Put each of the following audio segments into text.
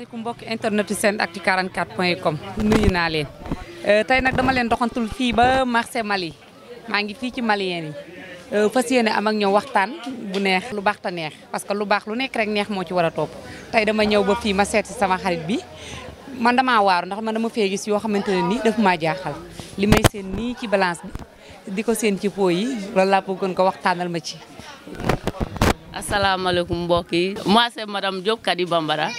asalaamaaleykum mbokki internet SENactu 44.com nuyu naa leen tey nag dama leen doxantul fii ba marché Mali maa ngi fii ci malien yi fas yéene am ak ñoom waxtaan bu neex lu baax ta neex parce que lu baax lu nekk rek neex moo ci war a topp tey dama ñëw ba fii ma seet si sama xarit bi man damaa waaru ndax man dama fee gis yoo xamante ne nii daf maa jaaxal li may seen nii ci balance bi di ko seen ci pot yi loolu laa bëggoon ko waxtaanal ma ci. Assalamualaikum mbokk yi. Moi c'est Madame Diop Kadi Bambara.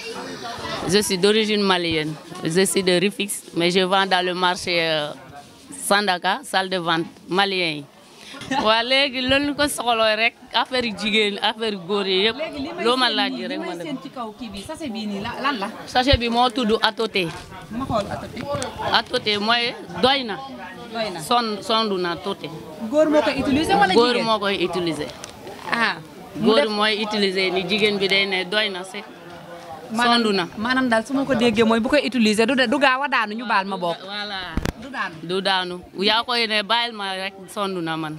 Je suis d'origine malienne. Je suis de Rufisque, mais je vends dans le marché Sandaga, salle de vente malien yi. Waa léegi loolu ko soxloo rek affaire jigéen affaire góor yi yëpp loo ma laaj rek ma def. ci kaw kii bi sachet bii nii lan la. Sachet bi moo tudd Atoté. ma xool Atoté. Atoté mooy doy na. doy na sondu na Atoté. góor moo koy utiliser wala jigéen góor moo koy utiliser. ah. góor mooy utiliser ni jigéen bi day ne doy na si. sondu na maanaam daal su ma ko déggee mooy bu koy utiliser du gaaw a daanu ñu baal ma bokk. voilà du daanu du daanu yaa koy ne bàyyil ma rek sondu na man.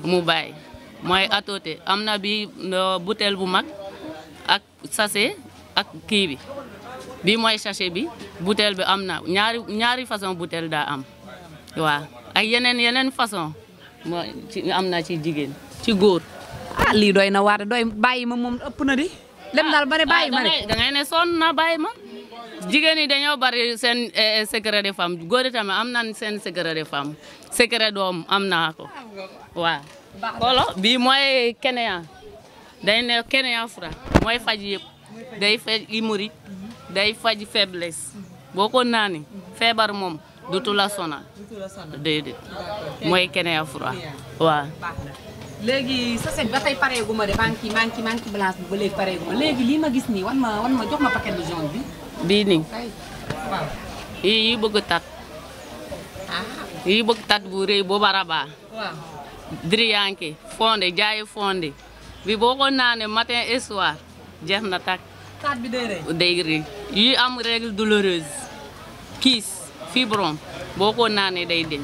mu bàyyi mooy Atoté am na bi butéel bu mag ak sachet ak kii bi bi mooy sachet bi butéel bi am na ñaari façon butéel daa am waaw ak yeneen façon mooy ci am na ci jigéen ci góor. ah lii doy na waar doy bàyyi ma moom ëpp na di. lem daal ba ne bàyyi ma rek da ngay ne sonn na bàyyi ma. jigéen ñi dañoo bari seen secret de femme góor yi tamit am nañ seen secret de femme secret doom am naa ko waaw. kolo bii mooy Kenya day ne Kenya Fra mooy faj yëpp day faj hémorroïde day faj faiblesse boo ko naani feebar moom dutu la sonal déedéet mooy Kenya Fra waaw. léegi sachet ba tey pareegu ma de maa ngi ci balance bi ba léegi pareegu ma léegi lii ma gis nii wan ma jox ma paquet bu jaune bi. bii nii waaw. yi bëgg tat. yi bëgg tat bu rëy bu baraba. waaw. diriyanke fondé jaayi fondé bi boo ko naanee matin et soir jeex na tak. tat bi day rëy. day rëy yi am règle douloureuse kiis fibrome boo ko naanee day deñ.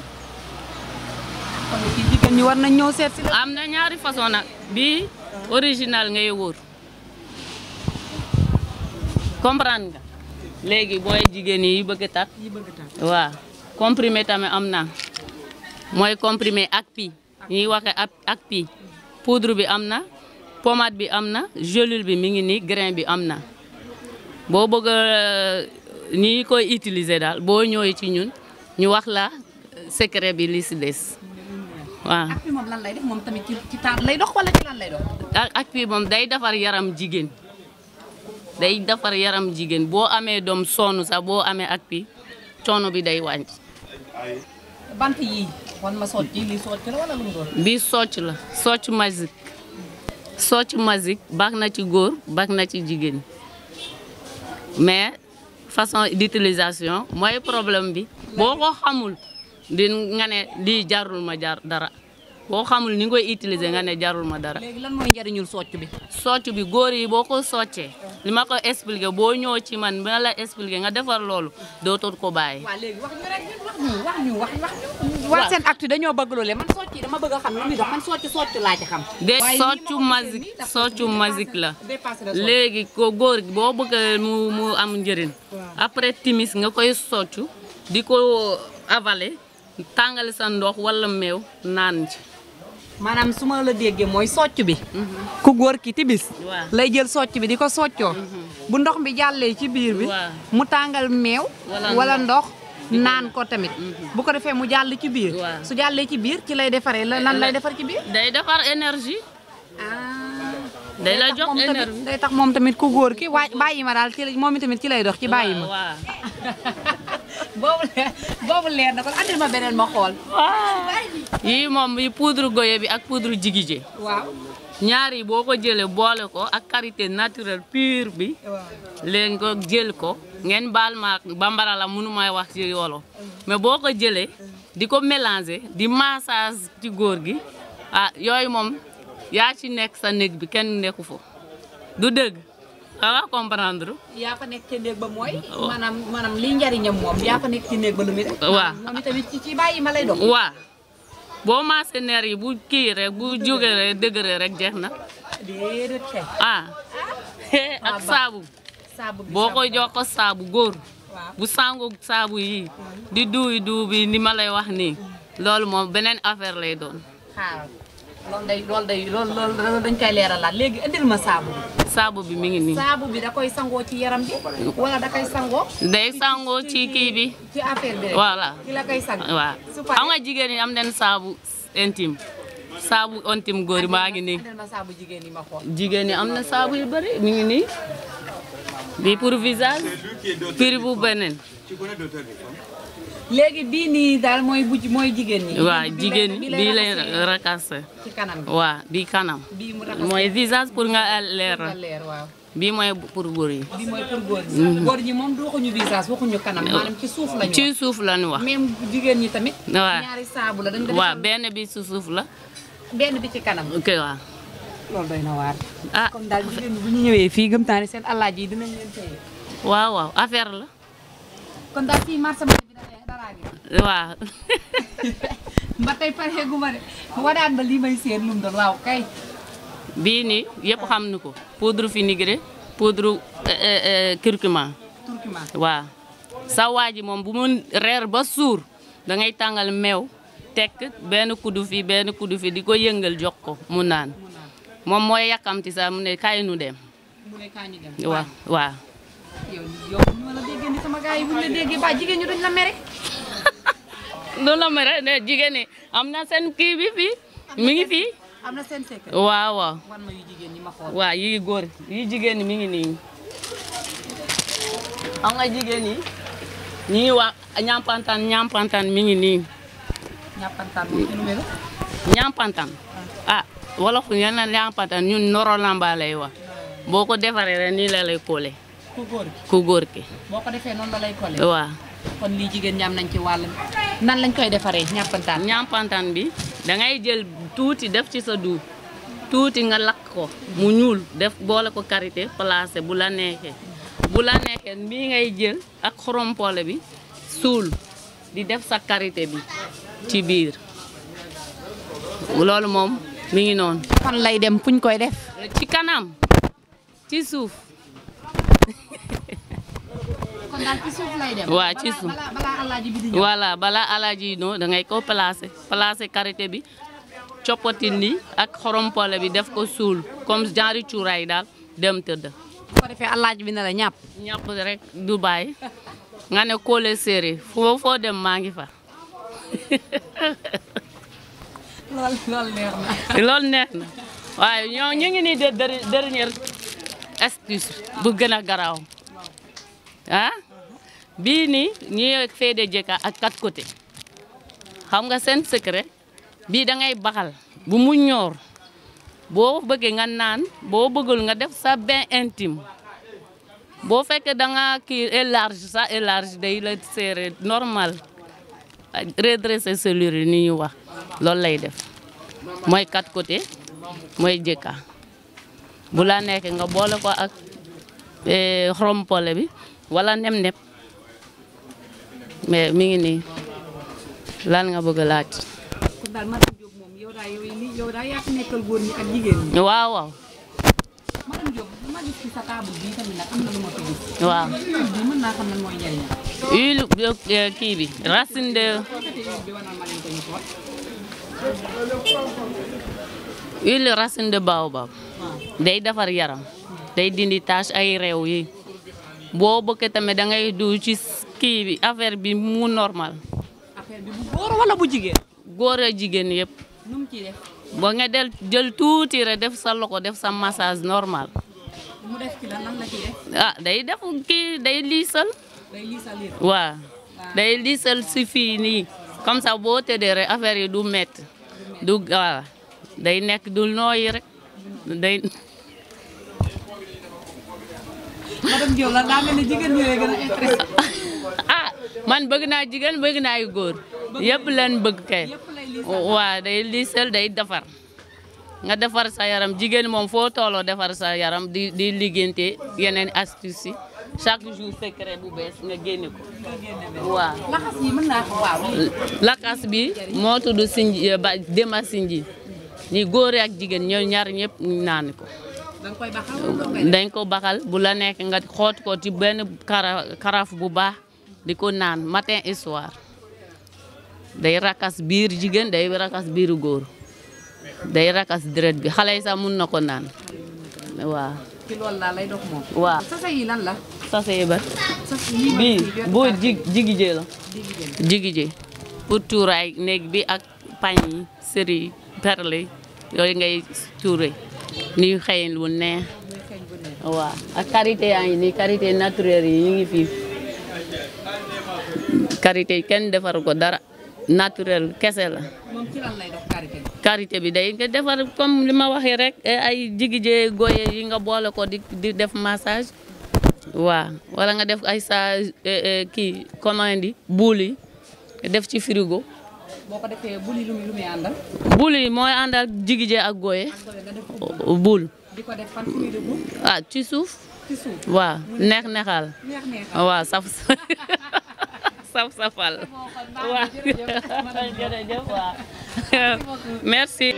jigéen ñi war nañ ñëw seet si la. am na ñaari façon nag bii original ngay wóor comprendre nga léegi booy jigéen yi bëgg tat waaw comprimé tamit am na mooy comprimé ak pi ñuy waxe ak pi poudre bi am na pommade bi am na gélule bi mi ngi nii grain bi am na boo bëgg ñi koy utiliser daal boo ñëwee ci ñun ñu wax la secret bi li si des waaw. ak bi moom lan lay def moom tamit ci taat lay dox wala ci lan lay dox. ak bi moom day defar yaram jigéen day defar yaram jigéen boo amee doom sonn sax boo amee ak bi coono bi day wàññi. bant yii wan ma socc yi lii socc la wala lu mu doon. bii socc la socc magique socc magique baax na ci góor baax na ci jigéen mais façon d'utilisation mooy problème bi boo ko xamul. di nga ne lii jarul ma dara boo xamul ni nga koy utiliser nga ne jarul ma dara. léegi lan mooy njariñul socc bi. socc bi góor yi boo ko soccee li ma ko expliqué boo ñëw ci man ba la expliqué nga defar loolu dootoo ko bàyyi. waaw léegi wax ñu rek wax ñu. waa SENactu dañoo bëgg loole man socc yi dama bëgg a xam lu muy dox man socc laa ci xam. de soccu magique la léegi ko góor gi boo bëgg mu am njëriñ. après timis nga koy soccu di ko avaler. tàngali sa ndox wala meew naan ci. maanaam su ma la déggee mooy socc bi. ku góor ki tibis. lay jël socc bi di ko soccoo. bu ndox bi jàllee ci biir bi. mu tàngal meew. wala ndox naan ko tamit. bu ko defee mu jàll ci biir. su jàllee ci biir ci lay defaree lan lay defar ci biir. day defar énergie. day la jox énergie day tax moom tamit ku góor ki bàyyi ma daal ci moom tamit ci lay dox ci bàyyi ma. boobu leer na kon andil ma beneen ma xool. yii moom yi poudre goye bi ak poudre jigije. waaw. ñaar yi boo ko jëlee boole ko ak karité naturelle pure bi. léegi ko jël ko ngeen baal ma bambara la mënu may wax ci wolof mais boo ko jëlee di ko mélanger di massage ci góor gi yooyu moom yaa ci nekk sa néeg bi kenn nekku fa du dëgg. waaw comprendre. yaa fa nekk ci néeg ba mooy. maanaam li njariñam moom yaa fa nekk ci néeg ba lu muy def. waaw moom tamit ci bàyyi ma lay dox. waaw boo maasee neer yi bu kii rek bu jógee rek dëgëree rek jeex na. déedéet kay. ak saabu. boo ko jox ko saabu góor bu sangu saabu yi di duy bi ni ma lay wax nii loolu moom beneen affaire lay doon. loolu dañ koy leeralaat léegi indil ma saabu bi. saabu bi mi ngi nii. saabu bi da koy sangoo ci yaram bi wala da koy sangoo. day sangoo ci kii bi. ci affaire bi rek. voilà ki la koy sang. waaw xam nga jigéen ñi am nañ saabu intime. saabu intime góor maa ngi nii. indil ma saabu jigéen ñi ma xool. jigéen ñi am na saabu yu bari mi ngi nii. bi pour visage. prix bu beneen. léegi bii nii daal mooy jigéen ñi. waaw jigéen ñi bii lay rakasse. ci kanam bi waaw bii kanam. bii mu rakasse mooy visage pour nga leer. waaw. bii mooy pour góor yi. bii mooy pour góor ñi. góor ñi moom du waxuñu visage waxuñu kanam maanaam ci suuf lañu wax. ci suuf lañu wax. même jigéen ñi tamit. waaw ñaari saabu la dañu. waaw benn bi ci suuf la. benn bi ci kanam. ok waaw. loolu doy na waar. ah kon daal jigéen ñi bu ñu ñëwee fii gëm naa ne seen alaaji yi dinañ leen téye. waaw affaire la. kon daal fii marché bi dara gi. waaw. ba tey pare gu ma de wadaan ba lii may seen lum doon waaw kay. bii nii yëpp xam nu ko poudre vinaigre poudre curcuma. waaw sa waa ji moom bu mu reer ba suur da ngay tàngal meew tekk benn kuddu fi di ko yëngal jox ko mu naan moom mooy yàkkamti sax mu ne kaay nu dem. mu ne kaay ñu dem waaw waaw. yow ñu la déggee ni sama gars yi bu ñu la déggee ba jigéen ñi duñ la mere. du la mere ne jigéen ñi am na seen kii bi fii mi ngi fii. am na seen secret. waaw waaw. wan ma yu jigéen ñi ma xool. waaw yi góor yi jigéen ñi mi ngi nii. am nga jigéen ñi ñii wax ñampantaan mi ngi nii. ñampantaan moom ci numéro. ñampantaan ah wolof yal na ñampantaan ñun noro lamba lay wax boo ko defaree rek nii la lay kóole. ku góor ki. boo ko defee noonu la lay kóole. waaw. kon lii jigéen ñi am nañ ci wàll nan lañ koy defaree ñampantaan. ñampantaan bi da ngay jël tuuti def ci sa du tuuti nga lakk ko mu ñuul def boole ko karité placé bu la neexee. bu la neexee mbii ngay jël ak xorompole bi suul di def sa karité bi ci biir loolu moom mi ngi noonu. fan lay dem fuñ koy def. ci kanam ci suuf. kon daal ci suuf lay dem. waaw ci suuf balaa alaaji bi di ñëw. voilà balaa alaaji yi ñëw da ngay ko placé karité bi coppatil ni ak xorompole bi def ko suul comme genre cuuraay daal dem tëdd. bu ko defee alaaji bi na la ñàpp. ñàpp rek du bàyyi nga ne kóole séeréer foo dem maa ngi fa. loolu neex na. loolu neex na waaye ñoo ñu ngi nii de dernière astuce bu gën a garaaw ah bii nii ñuy fee de jëkka ak 4 côté xam nga seen secret bii da ngay baxal bu mu ñoor boo bëggee nga naan boo bëggul nga def sa bain intime boo fekkee da nga kii élarge day la serré normal redresser cellule yi ni ñu wax loolu lay def mooy 4 côté mooy jëkka bu la nekkee nga boole ko ak xorompole bi wala nem-nem mais mi ngi nii lan nga bëgg a laaj. kon daal madame Diop moom yow daa yaa fi nekkal góor ñi ak jigéen ñi. waaw waaw. madame Diop ma gis ci sa table bi tamit nag am na lu ma fi gis. waaw. mën naa xam lan mooy njëriñam. huile kii bi racine de. huile racine de baobab. day defar yaram. day dindi tache ay réew yi. boo bëggee tamit da ngay du ci kii bi affaire bi mu normal. affaire bi bu góor wala bu jigéen. góor a jigéen yëpp. nu mu ciy def. boo nga jël tuuti rek def sa loxo def sa massage normal. mu def ci la nan la ciy def. ah day def kii day liisal. day liisal yëpp. waaw day liisal si fii nii comme ça boo tëddee rek affaire yi du métti. du waaw day nekk du nooyi rek day. madame Diop la daa mel ni jigéen ñi lay gën a intéressé. ah man bëgg naa jigéen bëgg naa yu góor yëpp leen bëgg kay. waaw day liisal day defar nga defar sa yaram jigéen moom foo tooloo defar sa yaram di liggéeyante yeneen astuce yi chaque jour secret bu bees nga génne ko. waaw laxas yi mën naa ko waaw. lakas bi moo tudd sinji dema sinji ñi góor ak jigéen ñoo ñaar ñëpp naan ko. danga koy baxal dañ ko baxal bu la nekk nga xoot ko ci benn karaaf bu baax di ko naan matin et soir day rakas biir jigéen day rakas biiru góor day rakas deret bi xale yi sax mun na ko naan waaw. ci loolu laa lay dox moom. waaw sase yi lan la. sase yi ba bii boo jigijee la. jigijee pour tuuraay néeg bi ak pañ yi sëri yi perle yooyu ngay tuure ni xëy lu neex. waaw ak karité yaa ngi nii karité naturelle yi ñu ngi fii karité kenn defar ko dara naturel kese la. moom ci lan lay dox karité bi. karité bi day nga defar comme li ma waxee rek ay jigijee goye yi nga boole ko di def massage waaw wala nga def ay sa kii commande yi buul yi def ci frigo. boo ko defee buul yi lu muy àndal. buul yi mooy àndal jigijee ak goye buul. di ko def fan fu muy dugg. ah ci suuf. ci suuf waaw neex-neexal. waaw saf safal. waaw jërëjëf waaw merci.